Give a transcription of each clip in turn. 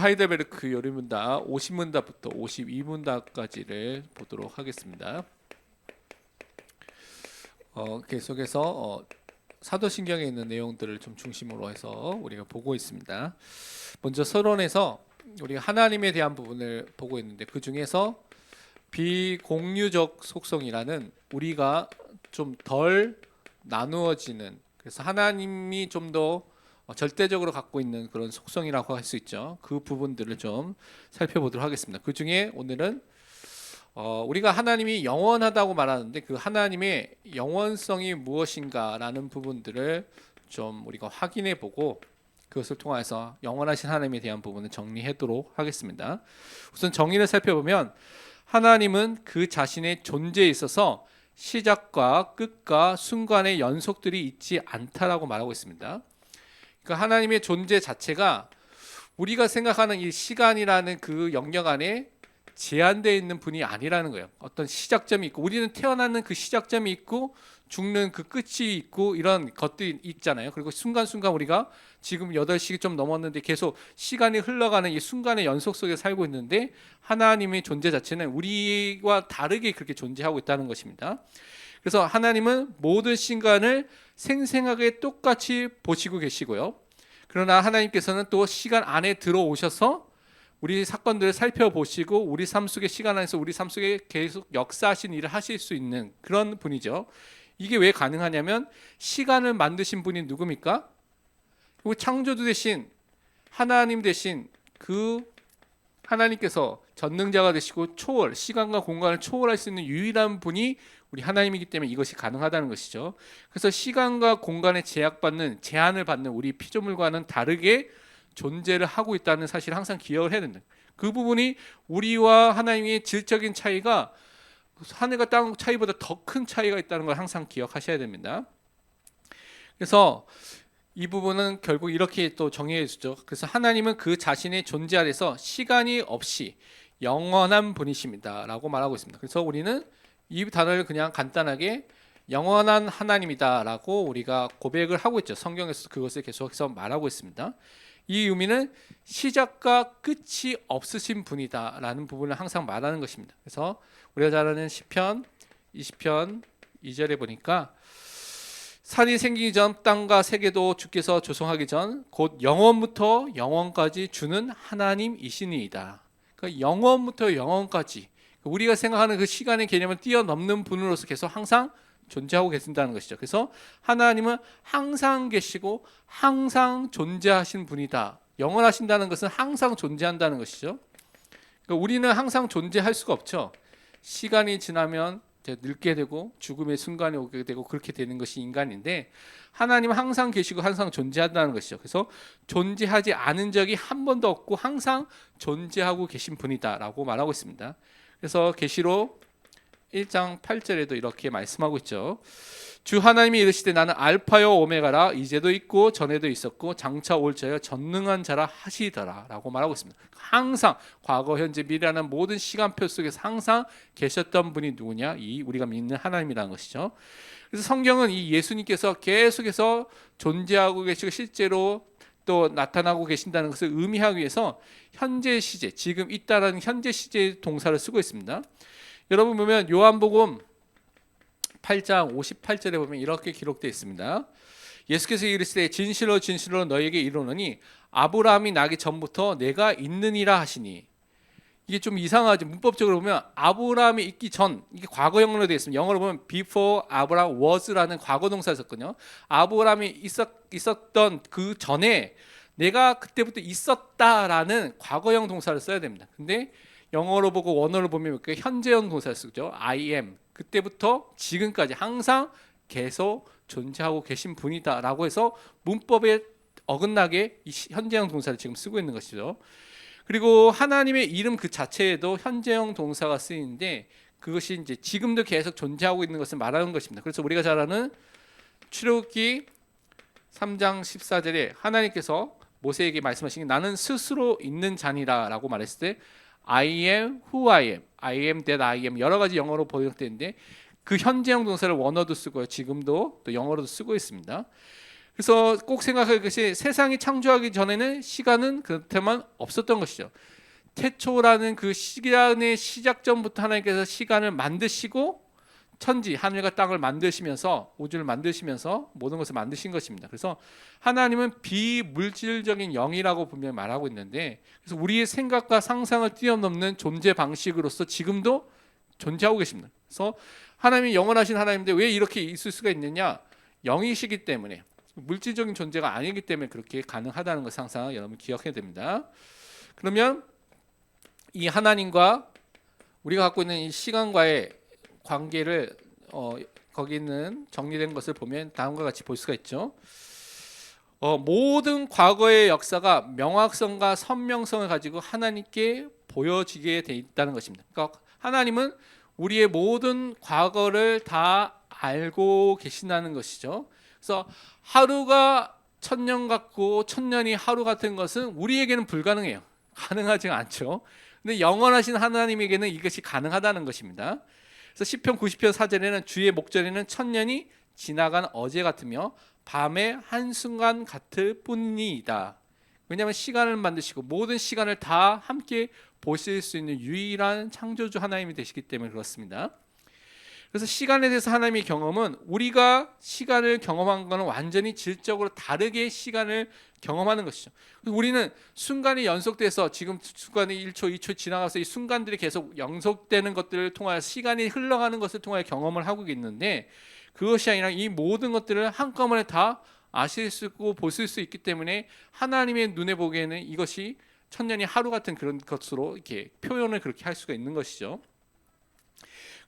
하이델베르크 요리문답 50문답부터 52문답까지를 보도록 하겠습니다. 계속해서 사도신경에 있는 내용들을 좀 중심으로 해서 우리가 보고 있습니다. 먼저 서론에서 우리가 하나님에 대한 부분을 보고 있는데, 그 중에서 비공유적 속성이라는 우리가 좀 덜 나누어지는, 그래서 하나님이 좀 더 절대적으로 갖고 있는 그런 속성이라고 할 수 있죠. 그 부분들을 좀 살펴보도록 하겠습니다. 그 중에 오늘은 우리가 하나님이 영원하다고 말하는데 그 하나님의 영원성이 무엇인가라는 부분들을 좀 우리가 확인해 보고, 그것을 통해서 영원하신 하나님에 대한 부분을 정리하도록 하겠습니다. 우선 정의를 살펴보면, 하나님은 그 자신의 존재에 있어서 시작과 끝과 순간의 연속들이 있지 않다라고 말하고 있습니다. 그러니까 하나님의 존재 자체가 우리가 생각하는 이 시간이라는 그 영역 안에 제한되어 있는 분이 아니라는 거예요. 어떤 시작점이 있고, 우리는 태어나는 그 시작점이 있고 죽는 그 끝이 있고 이런 것들이 있잖아요. 그리고 순간순간 우리가 지금 8시 좀 넘었는데 계속 시간이 흘러가는 이 순간의 연속 속에 살고 있는데, 하나님의 존재 자체는 우리와 다르게 그렇게 존재하고 있다는 것입니다. 그래서 하나님은 모든 시간을 생생하게 똑같이 보시고 계시고요. 그러나 하나님께서는 또 시간 안에 들어오셔서 우리 사건들을 살펴보시고 우리 삶 속의 시간 안에서 우리 삶 속에 계속 역사하신 일을 하실 수 있는 그런 분이죠. 이게 왜 가능하냐면, 시간을 만드신 분이 누굽니까? 그리고 창조주 되신 하나님 되신 그 하나님께서 전능자가 되시고 초월, 시간과 공간을 초월할 수 있는 유일한 분이 우리 하나님이기 때문에 이것이 가능하다는 것이죠. 그래서 시간과 공간에 제한을 받는 우리 피조물과는 다르게 존재를 하고 있다는 사실을 항상 기억을 해야 된다. 그 부분이 우리와 하나님의 질적인 차이가 하늘과 땅 차이보다 더 큰 차이가 있다는 걸 항상 기억하셔야 됩니다. 그래서 이 부분은 결국 이렇게 또 정의해 주죠. 그래서 하나님은 그 자신의 존재 아래서 시간이 없이 영원한 분이십니다 라고 말하고 있습니다. 그래서 우리는 이 단어를 그냥 간단하게 영원한 하나님이다 라고 우리가 고백을 하고 있죠. 성경에서 그것을 계속해서 말하고 있습니다. 이 의미는 시작과 끝이 없으신 분이다 라는 부분을 항상 말하는 것입니다. 그래서 우리가 잘 아는 시편 20편 2절에 보니까, 산이 생기기 전 땅과 세계도 주께서 조성하기 전 곧 영원부터 영원까지 주는 하나님이시니이다. 그러니까 영원부터 영원까지 우리가 생각하는 그 시간의 개념을 뛰어넘는 분으로서 계속 항상 존재하고 계신다는 것이죠. 그래서 하나님은 항상 계시고 항상 존재하신 분이다. 영원하신다는 것은 항상 존재한다는 것이죠. 그러니까 우리는 항상 존재할 수가 없죠. 시간이 지나면 늙게 되고 죽음의 순간이 오게 되고 그렇게 되는 것이 인간인데, 하나님은 항상 계시고 항상 존재한다는 것이죠. 그래서 존재하지 않은 적이 한 번도 없고 항상 존재하고 계신 분이다라고 말하고 있습니다. 그래서 계시록 1장 8절에도 이렇게 말씀하고 있죠. 주 하나님이 이르시되 나는 알파요 오메가라, 이제도 있고 전에도 있었고 장차 올 자여 전능한 자라 하시더라 라고 말하고 있습니다. 항상 과거 현재 미래라는 모든 시간표 속에서 항상 계셨던 분이 누구냐? 이 우리가 믿는 하나님이라는 것이죠. 그래서 성경은 이 예수님께서 계속해서 존재하고 계시고 실제로 또 나타나고 계신다는 것을 의미하기 위해서 현재 시제, 지금 있다라는 현재 시제 동사를 쓰고 있습니다. 여러분 보면 요한복음 8장 58절에 보면 이렇게 기록되어 있습니다. 예수께서 이르시되 진실로 진실로 너희에게 이르노니 아브라함이 나기 전부터 내가 있느니라 하시니. 이게 좀 이상하죠. 문법적으로 보면 아브라함이 있기 전, 이게 과거형으로 되어 있습니다. 영어로 보면 before Abraham was라는 과거 동사가 있었거든요. 아브라함이 있었던 그 전에 내가 그때부터 있었다라는 과거형 동사를 써야 됩니다. 근데 영어로 보고 원어로 보면 현재형 동사를 쓰죠. I am. 그때부터 지금까지 항상 계속 존재하고 계신 분이다라고 해서 문법에 어긋나게 이 현재형 동사를 지금 쓰고 있는 것이죠. 그리고 하나님의 이름 그 자체에도 현재형 동사가 쓰이는데, 그것이 이제 지금도 계속 존재하고 있는 것을 말하는 것입니다. 그래서 우리가 잘 아는 출애굽기 3장 14절에 하나님께서 모세에게 말씀하신 게, 나는 스스로 있는 자니라라고 말했을 때 I am who I am, I am that I am, 여러 가지 영어로 번역되는데 그 현재형 동사를 원어도 쓰고요, 지금도 또 영어로도 쓰고 있습니다. 그래서 꼭 생각할 것이 세상이 창조하기 전에는 시간은 그렇다면 없었던 것이죠. 태초라는 그 시간의 시작점부터 하나님께서 시간을 만드시고 천지 하늘과 땅을 만드시면서 우주를 만드시면서 모든 것을 만드신 것입니다. 그래서 하나님은 비물질적인 영이라고 분명히 말하고 있는데, 그래서 우리의 생각과 상상을 뛰어넘는 존재 방식으로서 지금도 존재하고 계십니다. 그래서 하나님이 영원하신 하나님인데 왜 이렇게 있을 수가 있느냐? 영이시기 때문에, 물질적인 존재가 아니기 때문에 그렇게 가능하다는 것을 항상 여러분 기억해야 됩니다. 그러면 이 하나님과 우리가 갖고 있는 이 시간과의 관계를 거기 있는 정리된 것을 보면 다음과 같이 볼 수가 있죠. 모든 과거의 역사가 명확성과 선명성을 가지고 하나님께 보여지게 돼 있다는 것입니다. 그러니까 하나님은 우리의 모든 과거를 다 알고 계신다는 것이죠. 그래서 하루가 천년 같고 천년이 하루 같은 것은 우리에게는 불가능해요. 가능하지 않죠. 근데 영원하신 하나님에게는 이것이 가능하다는 것입니다. 그래서 시편 90편 4절에는 주의 목전에는 천년이 지나간 어제 같으며 밤의 한순간 같을 뿐이다. 왜냐하면 시간을 만드시고 모든 시간을 다 함께 보실 수 있는 유일한 창조주 하나님이 되시기 때문에 그렇습니다. 그래서 시간에 대해서 하나님의 경험은 우리가 시간을 경험한 것은 완전히 질적으로 다르게 시간을 경험하는 것이죠. 우리는 순간이 연속돼서 지금 순간이 1초, 2초 지나가서 이 순간들이 계속 연속되는 것들을 통하여 시간이 흘러가는 것을 통하여 경험을 하고 있는데, 그것이 아니라 이 모든 것들을 한꺼번에 다 아실 수 있고 보실 수 있기 때문에 하나님의 눈에 보기에는 이것이 천년이 하루 같은 그런 것으로 이렇게 표현을 그렇게 할 수가 있는 것이죠.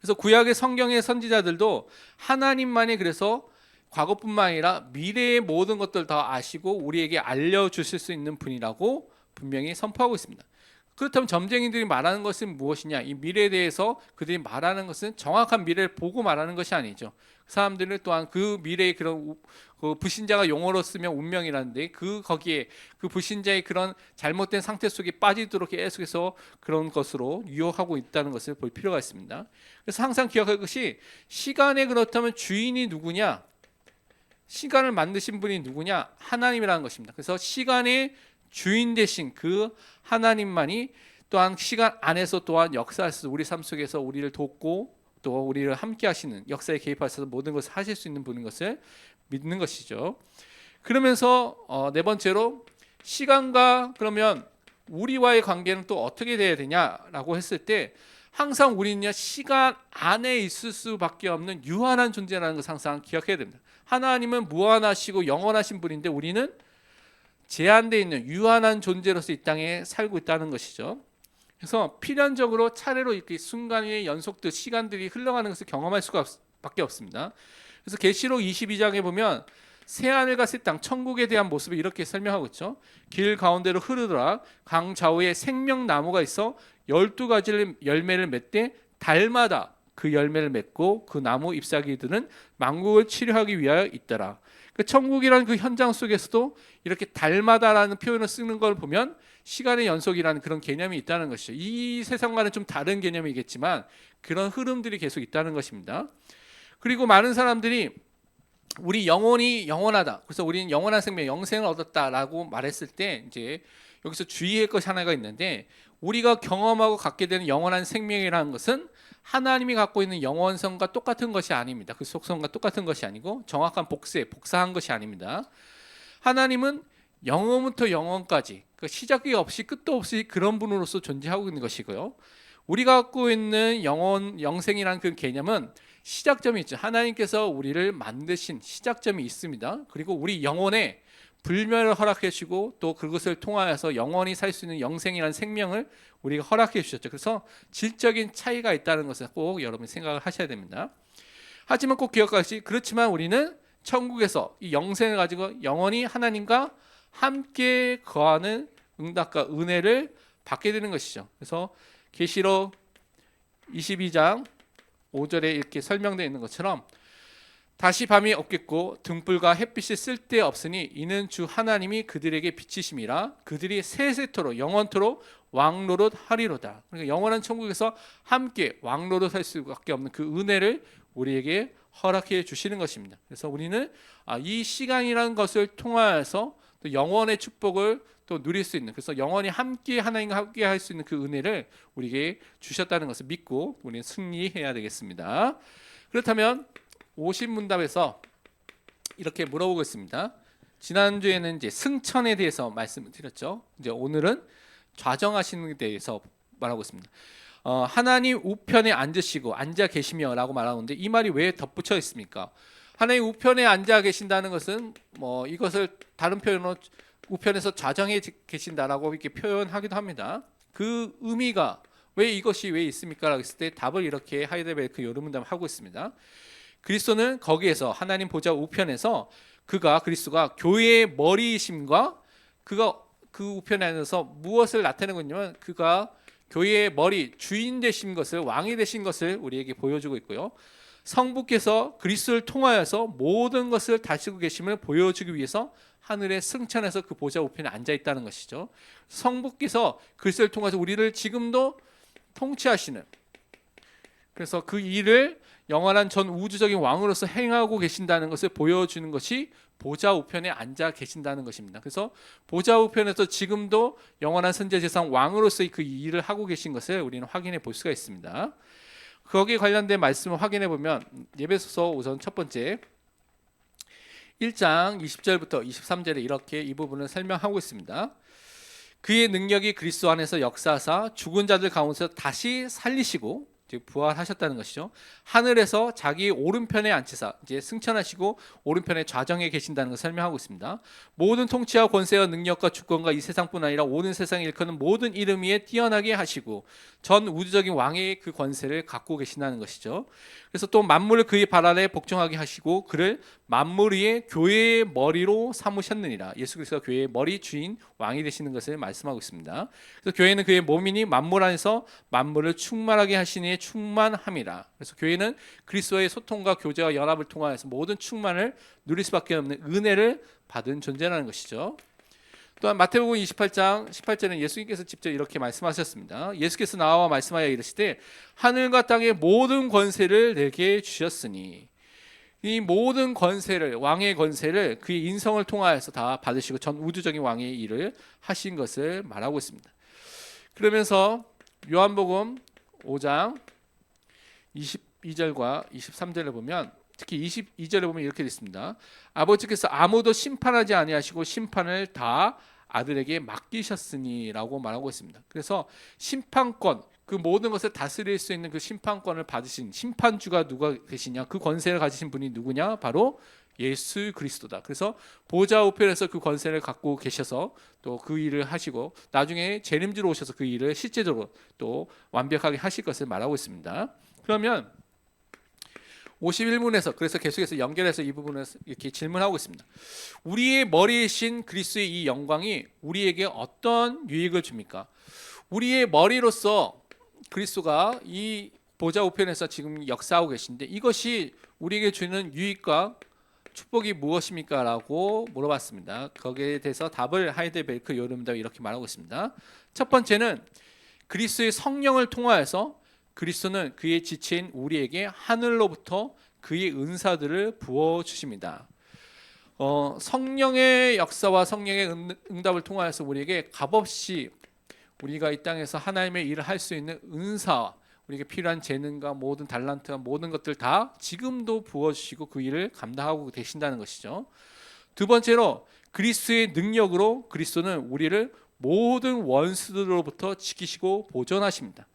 그래서 구약의 성경의 선지자들도 하나님만이 그래서 과거뿐만 아니라 미래의 모든 것들 다 아시고 우리에게 알려주실 수 있는 분이라고 분명히 선포하고 있습니다. 그렇다면 점쟁이들이 말하는 것은 무엇이냐? 이 미래에 대해서 그들이 말하는 것은 정확한 미래를 보고 말하는 것이 아니죠. 사람들은 또한 그 미래의 그런 그 불신자가 용어로 쓰면 운명이라는데 거기에 그 불신자의 그런 잘못된 상태 속에 빠지도록 계속해서 그런 것으로 유혹하고 있다는 것을 볼 필요가 있습니다. 그래서 항상 기억할 것이 시간에 그렇다면 주인이 누구냐? 시간을 만드신 분이 누구냐? 하나님이라는 것입니다. 그래서 시간의 주인 되신 그 하나님만이 또한 시간 안에서 또한 역사하셔서 우리 삶 속에서 우리를 돕고 또 우리를 함께 하시는, 역사에 개입하셔서 모든 것을 하실 수 있는 분인 것을 믿는 것이죠. 그러면서 네 번째로 시간과 그러면 우리와의 관계는 또 어떻게 돼야 되냐라고 했을 때, 항상 우리는요 시간 안에 있을 수밖에 없는 유한한 존재라는 것을 항상 기억해야 됩니다. 하나님은 무한하시고 영원하신 분인데 우리는 제한되어 있는 유한한 존재로서 이 땅에 살고 있다는 것이죠. 그래서 필연적으로 차례로 이렇게 순간의 연속들 시간들이 흘러가는 것을 경험할 수가 밖에 없습니다. 그래서 계시록 22장에 보면 새하늘과 새 땅, 천국에 대한 모습을 이렇게 설명하고 있죠. 길 가운데로 흐르더라. 강 좌우에 생명나무가 있어 12가지 열매를 맺되 달마다 그 열매를 맺고 그 나무 잎사귀들은 만국을 치료하기 위하여 있더라. 그 천국이라는 그 현장 속에서도 이렇게 달마다라는 표현을 쓰는 걸 보면 시간의 연속이라는 그런 개념이 있다는 것이죠. 이 세상과는 좀 다른 개념이겠지만 그런 흐름들이 계속 있다는 것입니다. 그리고 많은 사람들이 우리 영혼이 영원하다. 그래서 우리는 영원한 생명, 영생을 얻었다라고 말했을 때 이제 여기서 주의할 것이 하나가 있는데, 우리가 경험하고 갖게 되는 영원한 생명이라는 것은 하나님이 갖고 있는 영원성과 똑같은 것이 아닙니다. 그 속성과 똑같은 것이 아니고 정확한 복사한 것이 아닙니다. 하나님은 영원부터 영원까지 그 시작이 없이 끝도 없이 그런 분으로서 존재하고 있는 것이고요. 우리가 갖고 있는 영생이라는 그 개념은 시작점이 있죠. 하나님께서 우리를 만드신 시작점이 있습니다. 그리고 우리 영혼에 불멸을 허락해 주시고 또 그것을 통하여서 영원히 살 수 있는 영생이라는 생명을 우리가 허락해 주셨죠. 그래서 질적인 차이가 있다는 것을 꼭 여러분이 생각을 하셔야 됩니다. 하지만 꼭 기억하시, 그렇지만 우리는 천국에서 이 영생을 가지고 영원히 하나님과 함께 거하는 응답과 은혜를 받게 되는 것이죠. 그래서 계시록 22장 5절에 이렇게 설명되어 있는 것처럼 다시 밤이 없겠고 등불과 햇빛이 쓸데없으니 이는 주 하나님이 그들에게 빛이심이라 그들이 세세토록 영원토록 왕노릇 하리로다. 그러니까 영원한 천국에서 함께 왕노릇 할 수밖에 없는 그 은혜를 우리에게 허락해 주시는 것입니다. 그래서 우리는 이 시간이라는 것을 통하여서 또 영원의 축복을 또 누릴 수 있는, 그래서 영원히 함께 하나님과 함께 할 수 있는 그 은혜를 우리에게 주셨다는 것을 믿고 우리는 승리해야 되겠습니다. 그렇다면 50문답에서 이렇게 물어보겠습니다. 지난주에는 이제 승천에 대해서 말씀을 드렸죠. 이제 오늘은 좌정하시는 데 대해서 말하고 있습니다. 하나님 우편에 앉아 계시며라고 말하는데 이 말이 왜 덧붙여 있습니까? 하나님 우편에 앉아 계신다는 것은 이것을 다른 표현으로 우편에서 좌정해 계신다라고 이렇게 표현하기도 합니다. 그 의미가 이것이 왜 있습니까? 라고 했을 때 답을 이렇게 하이델베르크 요르문담 하고 있습니다. 그리스도는 거기에서 하나님 보좌 우편에서 그리스도가 교회의 머리이심과 그가 그 우편에 앉아서 무엇을 나타내고 있냐면 그가 교회의 머리, 주인 되신 것을, 왕이 되신 것을 우리에게 보여주고 있고요. 성부께서 그리스도를 통하여서 모든 것을 다스리고 계심을 보여주기 위해서 하늘에 승천해서 그 보좌 우편에 앉아 있다는 것이죠. 성부께서 그리스도를 통해서 우리를 지금도 통치하시는, 그래서 그 일을 영원한 전 우주적인 왕으로서 행하고 계신다는 것을 보여주는 것이 보좌 우편에 앉아 계신다는 것입니다. 그래서 보좌 우편에서 지금도 영원한 선지자재상 왕으로서 그 일을 하고 계신 것을 우리는 확인해 볼 수가 있습니다. 거기에 관련된 말씀을 확인해 보면 에베소서 우선 첫 번째 1장 20절부터 23절에 이렇게 이 부분을 설명하고 있습니다. 그의 능력이 그리스도 안에서 역사하사 죽은 자들 가운데서 다시 살리시고 부활하셨다는 것이죠. 하늘에서 자기 오른편에 앉히사 이제 승천하시고 오른편에 좌정에 계신다는 것을 설명하고 있습니다. 모든 통치와 권세와 능력과 주권과 이 세상뿐 아니라 온 세상에 일컫는 모든 이름 위에 뛰어나게 하시고 전 우주적인 왕의 그 권세를 갖고 계신다는 것이죠. 그래서 또 만물을 그의 발 아래 복종하게 하시고 그를 만물 위에 교회의 머리로 삼으셨느니라. 예수 그리스도가 교회의 머리, 주인, 왕이 되시는 것을 말씀하고 있습니다. 그래서 교회는 그의 몸이니 만물 안에서 만물을 충만하게 하시니 충만함이라. 그래서 교회는 그리스도의 소통과 교제와 연합을 통하여서 모든 충만을 누릴 수밖에 없는 은혜를 받은 존재라는 것이죠. 또한 마태복음 28장 18절에는 예수님께서 직접 이렇게 말씀하셨습니다. 예수께서 나와 말씀하여 이르시되 하늘과 땅의 모든 권세를 내게 주셨으니, 이 모든 권세를, 왕의 권세를 그의 인성을 통하여서 다 받으시고 전 우주적인 왕의 일을 하신 것을 말하고 있습니다. 그러면서 요한복음 5장 22절과 23절을 보면, 특히 22절에 보면 이렇게 있습니다. 아버지께서 아무도 심판하지 아니하시고 심판을 다 아들에게 맡기셨으니라고 말하고 있습니다. 그래서 심판권, 그 모든 것을 다스릴 수 있는 그 심판권을 받으신 심판주가 누가 계시냐? 그 권세를 가지신 분이 누구냐? 바로 예수 그리스도다. 그래서 보좌 우편에서 그 권세를 갖고 계셔서 또 그 일을 하시고 나중에 재림주로 오셔서 그 일을 실제적으로 또 완벽하게 하실 것을 말하고 있습니다. 그러면 51문에서 그래서 계속해서 연결해서 이 부분을 이렇게 질문하고 있습니다. 우리의 머리이신 그리스도의 이 영광이 우리에게 어떤 유익을 줍니까? 우리의 머리로서 그리스도가 이 보좌 우편에서 지금 역사하고 계신데 이것이 우리에게 주는 유익과 축복이 무엇입니까? 라고 물어봤습니다. 거기에 대해서 답을 하이델베르크 요르문담이 이렇게 말하고 있습니다. 첫 번째는 그리스도의 성령을 통하여서 그리스도는 그의 지체인 우리에게 하늘로부터 그의 은사들을 부어주십니다. 성령의 역사와 성령의 응답을 통하여서 우리에게 값없이 우리가 이 땅에서 하나님의 일을 할 수 있는 은사와 우리에게 필요한 재능과 모든 달란트와 모든 것들 다 지금도 부어주시고 그 일을 감당하고 계신다는 것이죠. 두 번째로 그리스도의 능력으로 그리스도는 우리를 모든 원수들로부터 지키시고 보존하십니다.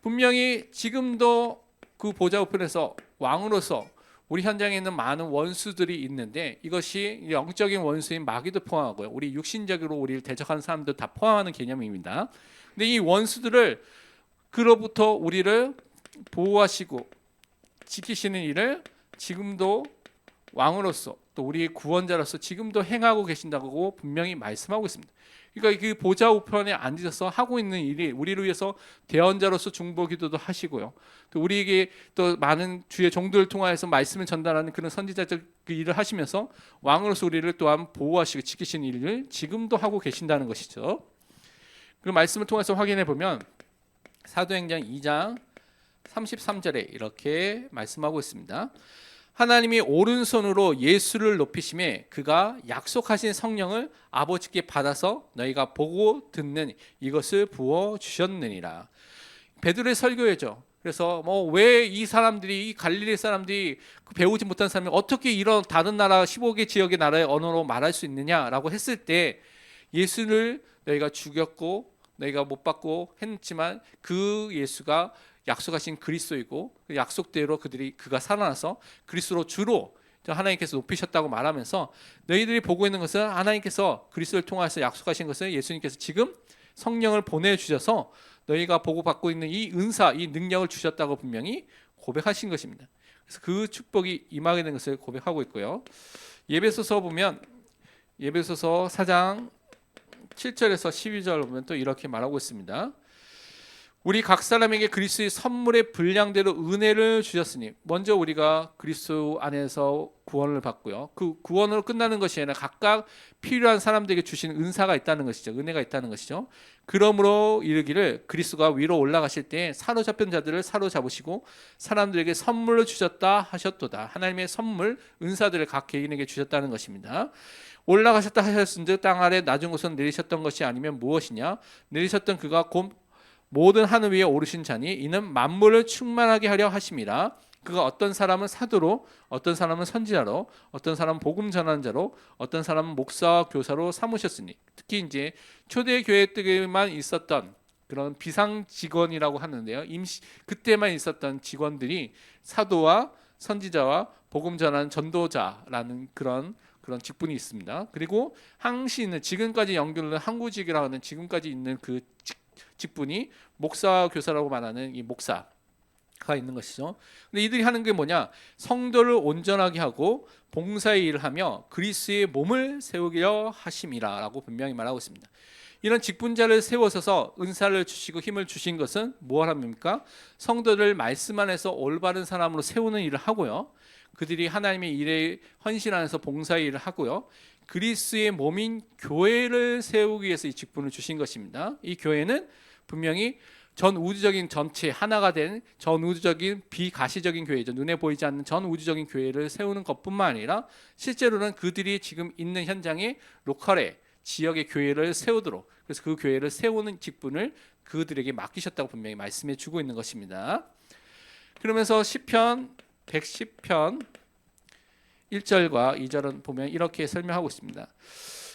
분명히 지금도 그 보좌 우편에서 왕으로서 우리 현장에 있는 많은 원수들이 있는데 이것이 영적인 원수인 마귀도 포함하고요. 우리 육신적으로 우리를 대적하는 사람도 다 포함하는 개념입니다. 근데 이 원수들을 그로부터 우리를 보호하시고 지키시는 일을 지금도 왕으로서 또 우리의 구원자로서 지금도 행하고 계신다고 분명히 말씀하고 있습니다. 그러니까 그 보좌 우편에 앉으셔서 하고 있는 일이 우리를 위해서 대언자로서 중보기도도 하시고요. 또 우리에게 또 많은 주의 종들을 통하여서 말씀을 전달하는 그런 선지자적 그 일을 하시면서 왕으로서 우리를 또한 보호하시고 지키시는 일을 지금도 하고 계신다는 것이죠. 그 말씀을 통해서 확인해 보면 사도행전 2장 33절에 이렇게 말씀하고 있습니다. 하나님이 오른손으로 예수를 높이심에 그가 약속하신 성령을 아버지께 받아서 너희가 보고 듣는 이것을 부어 주셨느니라. 베드로의 설교예죠. 그래서 뭐 왜 이 사람들이, 이 갈릴리 사람들이 배우지 못한 사람이 어떻게 이런 다른 나라 15개 지역의 나라의 언어로 말할 수 있느냐라고 했을 때, 예수를 너희가 죽였고 너희가 못 받고 했지만 그 예수가 약속하신 그리스도이고 그 약속대로 그가 살아나서 그리스도로 주로 하나님께서 높이셨다고 말하면서, 너희들이 보고 있는 것은 하나님께서 그리스도를 통해서 약속하신 것은 예수님께서 지금 성령을 보내주셔서 너희가 보고 받고 있는 이 은사, 이 능력을 주셨다고 분명히 고백하신 것입니다. 그래서 그 축복이 임하게 된 것을 고백하고 있고요. 예배소서 보면, 예배소서 4장 7절에서 12절 보면 또 이렇게 말하고 있습니다. 우리 각 사람에게 그리스도의 선물의 분량대로 은혜를 주셨으니, 먼저 우리가 그리스도 안에서 구원을 받고요. 그 구원으로 끝나는 것이 아니라 각각 필요한 사람들에게 주신 은사가 있다는 것이죠. 은혜가 있다는 것이죠. 그러므로 이르기를 그리스도가 위로 올라가실 때 사로잡힌 자들을 사로잡으시고 사람들에게 선물을 주셨다 하셨도다. 하나님의 선물, 은사들을 각 개인에게 주셨다는 것입니다. 올라가셨다 하셨은즉 땅 아래 낮은 곳은 내리셨던 것이 아니면 무엇이냐? 내리셨던 그가 곧 모든 하늘 위에 오르신 자니 이는 만물을 충만하게 하려 하심이라. 그가 어떤 사람은 사도로, 어떤 사람은 선지자로, 어떤 사람은 복음 전하는 자로, 어떤 사람은 목사와 교사로 삼으셨으니, 특히 이제 초대 교회 때만 있었던 그런 비상 직원이라고 하는데요. 그때만 있었던 직원들이 사도와 선지자와 복음 전하는 전도자라는 그런 직분이 있습니다. 그리고 항시 있는, 지금까지 연결된 항구직이라고 하는 지금까지 있는 그 직분이 목사와 교사라고 말하는 이 목사가 있는 것이죠. 근데 이들이 하는 게 뭐냐? 성도를 온전하게 하고 봉사의 일을 하며 그리스도의 몸을 세우려 하심이라라고 분명히 말하고 있습니다. 이런 직분자를 세워서서 은사를 주시고 힘을 주신 것은 무엇 합니까? 성도를 말씀 안에서 올바른 사람으로 세우는 일을 하고요. 그들이 하나님의 일에 헌신하면서 봉사의 일을 하고요. 그리스도의 몸인 교회를 세우기 위해서 이 직분을 주신 것입니다. 이 교회는 분명히 전 우주적인 전체 하나가 된 전 우주적인 비가시적인 교회죠. 눈에 보이지 않는 전 우주적인 교회를 세우는 것뿐만 아니라 실제로는 그들이 지금 있는 현장에 로컬의 지역의 교회를 세우도록, 그래서 그 교회를 세우는 직분을 그들에게 맡기셨다고 분명히 말씀해 주고 있는 것입니다. 그러면서 시편 110편 1절과 2절은 보면 이렇게 설명하고 있습니다.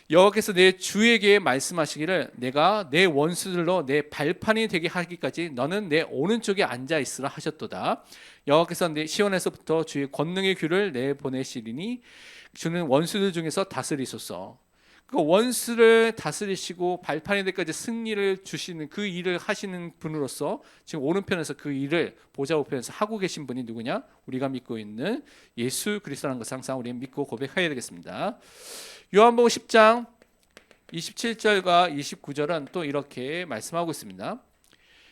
여호와께서 내 주에게 말씀하시기를 내가 내 원수들로 내 발판이 되게 하기까지 너는 내 오른쪽에 앉아 있으라 하셨도다. 여호와께서 내 시온에서부터 주의 권능의 귀를 내보내시리니 주는 원수들 중에서 다스리소서. 그 원수를 다스리시고 발판이 되기까지 승리를 주시는 그 일을 하시는 분으로서 지금 오른편에서 그 일을 보좌 우편에서 하고 계신 분이 누구냐? 우리가 믿고 있는 예수 그리스도라는 것을 항상 우리는 믿고 고백해야 되겠습니다. 요한복음 10장 27절과 29절은 또 이렇게 말씀하고 있습니다.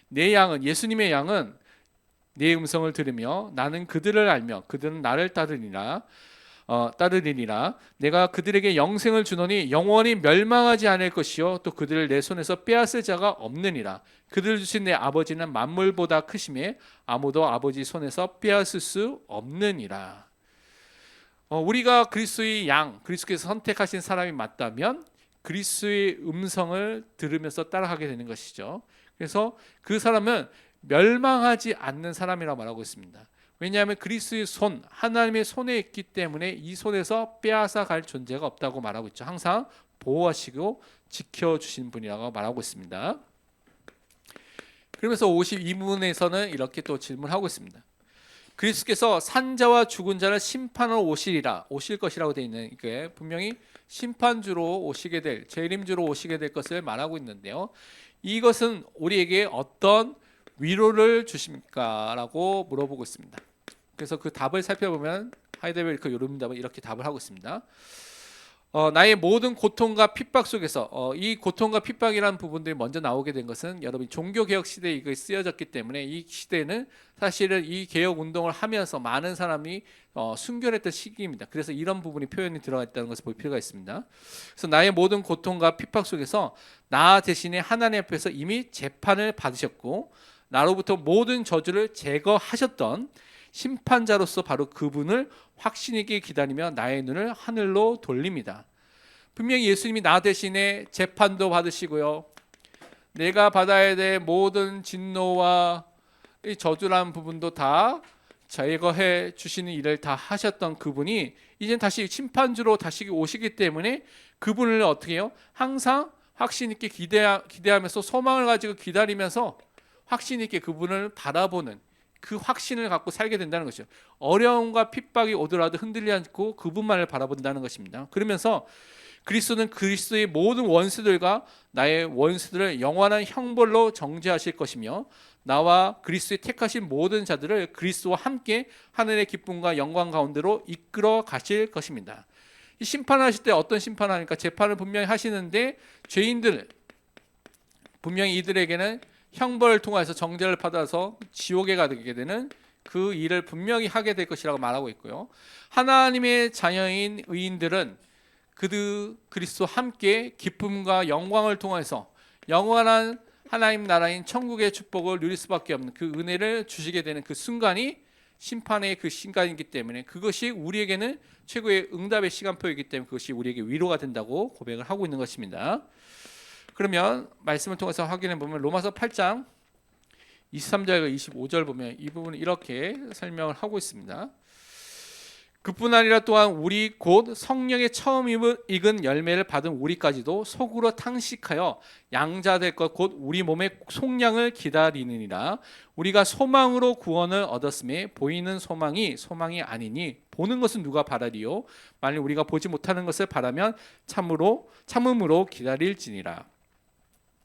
내 양은, 예수님의 양은 내 음성을 들으며 나는 그들을 알며 그들은 나를 따르리라. 내가 그들에게 영생을 주노니 영원히 멸망하지 않을 것이요 또 그들을 내 손에서 빼앗을 자가 없느니라. 그들 주신 내 아버지는 만물보다 크심에 아무도 아버지 손에서 빼앗을 수 없느니라. 우리가 그리스도의 양, 그리스도께서 선택하신 사람이 맞다면 그리스도의 음성을 들으면서 따라가게 되는 것이죠. 그래서 그 사람은 멸망하지 않는 사람이라고 말하고 있습니다. 왜냐하면 그리스도의 손, 하나님의 손에 있기 때문에 이 손에서 빼앗아 갈 존재가 없다고 말하고 있죠. 항상 보호하시고 지켜주신 분이라고 말하고 있습니다. 그러면서 52문에서는 이렇게 또 질문하고 있습니다. 그리스도께서 산자와 죽은 자를 심판하러 오실 것이라고 되어 있는, 게 분명히 심판주로 오시게 될, 재림주로 오시게 될 것을 말하고 있는데요. 이것은 우리에게 어떤 위로를 주십니까? 라고 물어보고 있습니다. 그래서 그 답을 살펴보면 하이델베르크 요름답은 이렇게 답을 하고 있습니다. 나의 모든 고통과 핍박 속에서 이 고통과 핍박이라는 부분들이 먼저 나오게 된 것은 여러분 종교개혁 시대에 이거 쓰여졌기 때문에 이 시대는 사실은 이 개혁 운동을 하면서 많은 사람이 순결했던 시기입니다. 그래서 이런 부분이 표현이 들어가 있다는 것을 볼 필요가 있습니다. 그래서 나의 모든 고통과 핍박 속에서 나 대신에 하나님 앞에서 이미 재판을 받으셨고 나로부터 모든 저주를 제거하셨던 심판자로서 바로 그분을 확신 있게 기다리며 나의 눈을 하늘로 돌립니다. 분명히 예수님이 나 대신에 재판도 받으시고요. 내가 받아야 될 모든 진노와 이 저주라는 부분도 다 제거해 주시는 일을 다 하셨던 그분이 이제 다시 심판주로 다시 오시기 때문에 그분을 어떻게 해요? 항상 확신 있게 기대하면서 소망을 가지고 기다리면서 확신 있게 그분을 바라보는 그 확신을 갖고 살게 된다는 것이죠. 어려움과 핍박이 오더라도 흔들리지 않고 그분만을 바라본다는 것입니다. 그러면서 그리스도는 그리스도의 모든 원수들과 나의 원수들을 영원한 형벌로 정죄하실 것이며 나와 그리스도의 택하신 모든 자들을 그리스도와 함께 하늘의 기쁨과 영광 가운데로 이끌어 가실 것입니다. 이 심판하실 때 어떤 심판을 하니까 재판을 분명히 하시는데 죄인들 분명히 이들에게는 형벌을 통해서 정죄를 받아서 지옥에 가게 되는 그 일을 분명히 하게 될 것이라고 말하고 있고요. 하나님의 자녀인 의인들은 그리스도와 함께 기쁨과 영광을 통해서 영원한 하나님 나라인 천국의 축복을 누릴 수밖에 없는 그 은혜를 주시게 되는 그 순간이 심판의 그 순간이기 때문에 그것이 우리에게는 최고의 응답의 시간표이기 때문에 그것이 우리에게 위로가 된다고 고백을 하고 있는 것입니다. 그러면 말씀을 통해서 확인해 보면 로마서 8장 23절과 25절 보면 이 부분은 이렇게 설명을 하고 있습니다. 그뿐 아니라 또한 우리 곧 성령의 처음 익은 열매를 받은 우리까지도 속으로 탕식하여 양자될 것 곧 우리 몸의 속량을 기다리느니라. 우리가 소망으로 구원을 얻었음에 보이는 소망이 아니니 보는 것은 누가 바라리요? 만일 우리가 보지 못하는 것을 바라면 참음으로 기다릴지니라.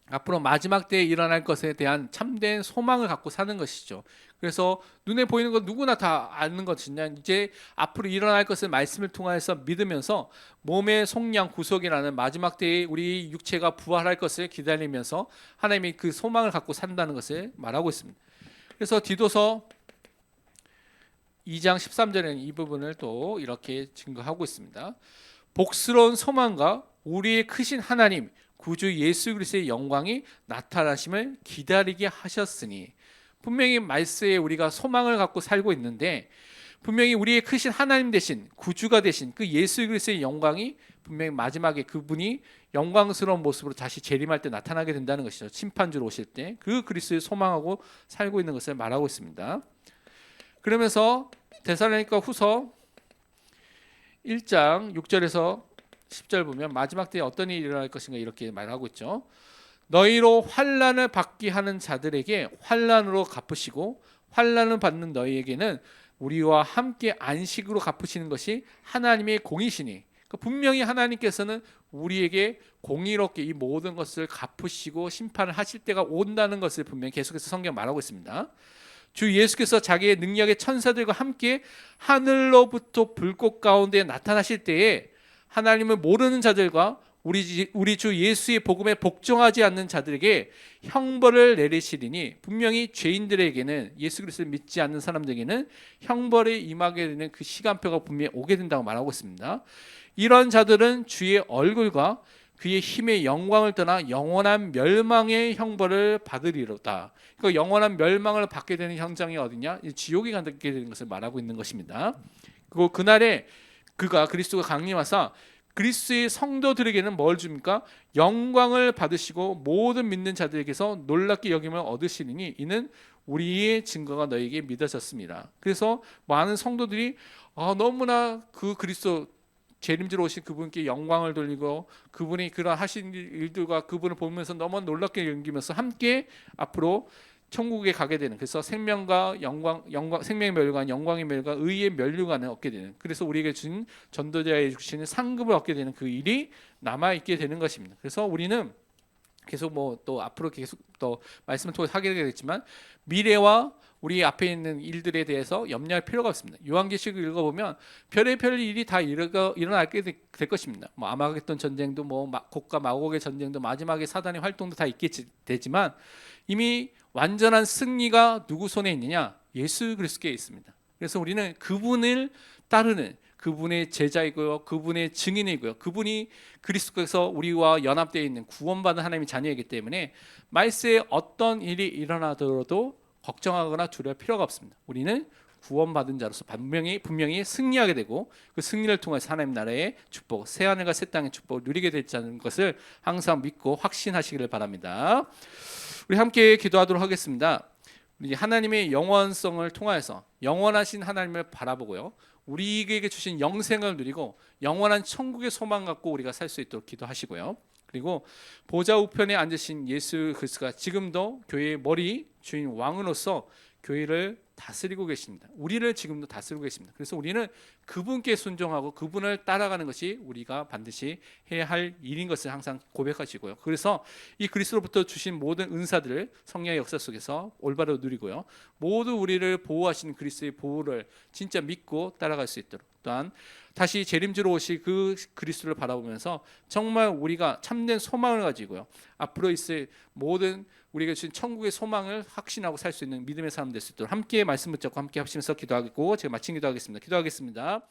앞으로 마지막 때에 일어날 것에 대한 참된 소망을 갖고 사는 것이죠. 그래서 눈에 보이는 것 누구나 다 아는 것이냐 이제 앞으로 일어날 것을 말씀을 통해서 믿으면서 몸의 속량 구속이라는 마지막 때에 우리 육체가 부활할 것을 기다리면서 하나님이 그 소망을 갖고 산다는 것을 말하고 있습니다. 그래서 디도서 2장 13절에는 이 부분을 또 이렇게 증거하고 있습니다. 복스러운 소망과 우리의 크신 하나님 구주 예수 그리스도의 영광이 나타나심을 기다리게 하셨으니 분명히 말씀에 우리가 소망을 갖고 살고 있는데 분명히 우리의 크신 하나님 대신 구주가 되신 그 예수 그리스도의 영광이 분명히 마지막에 그분이 영광스러운 모습으로 다시 재림할 때 나타나게 된다는 것이죠. 심판주로 오실 때 그 그리스도를 소망하고 살고 있는 것을 말하고 있습니다. 그러면서 데살로니가 후서 1장 6절에서 10절 보면 마지막 때에 어떤 일이 일어날 것인가 이렇게 말하고 있죠. 너희로 환난을 받게 하는 자들에게 환난으로 갚으시고 환난을 받는 너희에게는 우리와 함께 안식으로 갚으시는 것이 하나님의 공이시니 분명히 하나님께서는 우리에게 공의롭게 이 모든 것을 갚으시고 심판을 하실 때가 온다는 것을 분명히 계속해서 성경 말하고 있습니다. 주 예수께서 자기의 능력의 천사들과 함께 하늘로부터 불꽃 가운데 나타나실 때에 하나님을 모르는 자들과 우리 주 예수의 복음에 복종하지 않는 자들에게 형벌을 내리시리니 분명히 죄인들에게는 예수 그리스도를 믿지 않는 사람들에게는 형벌이 임하게 되는 그 시간표가 분명히 오게 된다고 말하고 있습니다. 이런 자들은 주의 얼굴과 그의 힘의 영광을 떠나 영원한 멸망의 형벌을 받으리로다. 그 영원한 멸망을 받게 되는 현장이 어디냐? 지옥에 가게 되는 것을 말하고 있는 것입니다. 그리고 그날에 그리스도가 강림하사 그리스도의 성도들에게는 뭘 줍니까? 영광을 받으시고 모든 믿는 자들에게서 놀랍게 여김을 얻으시리니 이는 우리의 증거가 너에게 믿어졌습니다. 그래서 많은 성도들이 너무나 그 그리스도 재림지로 오신 그분께 영광을 돌리고 그분이 그런 하신 일들과 그분을 보면서 너무 놀랍게 여기면서 함께 앞으로 천국에 가게 되는 그래서 생명과 영광 생명의 멸관 영광의 멸관 의의 멸류관을 얻게 되는 그래서 우리에게 주신 전도자에 주시는 상급을 얻게 되는 그 일이 남아 있게 되는 것입니다. 그래서 우리는 계속 또 앞으로 계속 또 말씀을 통해 하게 되겠지만 미래와 우리 앞에 있는 일들에 대해서 염려할 필요가 없습니다. 요한계시록 읽어보면 별의별 일이 다 일어나게 될 것입니다. 아마겟돈 전쟁도 곡과 마곡의 전쟁도 마지막에 사단의 활동도 다 있게 되지만 이미 완전한 승리가 누구 손에 있느냐? 예수 그리스도께 있습니다. 그래서 우리는 그분을 따르는 그분의 제자이고요, 그분의 증인이고요, 그분이 그리스도께서 우리와 연합되어 있는 구원받은 하나님의 자녀이기 때문에 말세에 어떤 일이 일어나더라도 걱정하거나 두려울 필요가 없습니다. 우리는 구원받은 자로서 분명히 승리하게 되고 그 승리를 통해서 하나님 나라의 축복, 새 하늘과 새 땅의 축복을 누리게 되자는 것을 항상 믿고 확신하시기를 바랍니다. 우리 함께 기도하도록 하겠습니다. 우리 하나님의 영원성을 통하여서 영원하신 하나님을 바라보고요, 우리에게 주신 영생을 누리고 영원한 천국의 소망 갖고 우리가 살 수 있도록 기도하시고요. 그리고 보좌 우편에 앉으신 예수 그리스도가 지금도 교회의 머리 주인 왕으로서 교회를 다스리고 계십니다. 우리를 지금도 다스리고 계십니다. 그래서 우리는 그분께 순종하고 그분을 따라가는 것이 우리가 반드시 해야 할 일인 것을 항상 고백하시고요. 그래서 이 그리스도로부터 주신 모든 은사들을 성령의 역사 속에서 올바로 누리고요, 모두 우리를 보호하시는 그리스도의 보호를 진짜 믿고 따라갈 수 있도록, 또한 다시 재림주로 오실 그 그리스도를 바라보면서 정말 우리가 참된 소망을 가지고요, 앞으로 있을 모든 우리가 주신 천국의 소망을 확신하고 살 수 있는 믿음의 사람 될 수 있도록 함께 말씀 붙잡고 함께 합심해서 기도하겠고, 제가 마친 기도하겠습니다. 기도하겠습니다.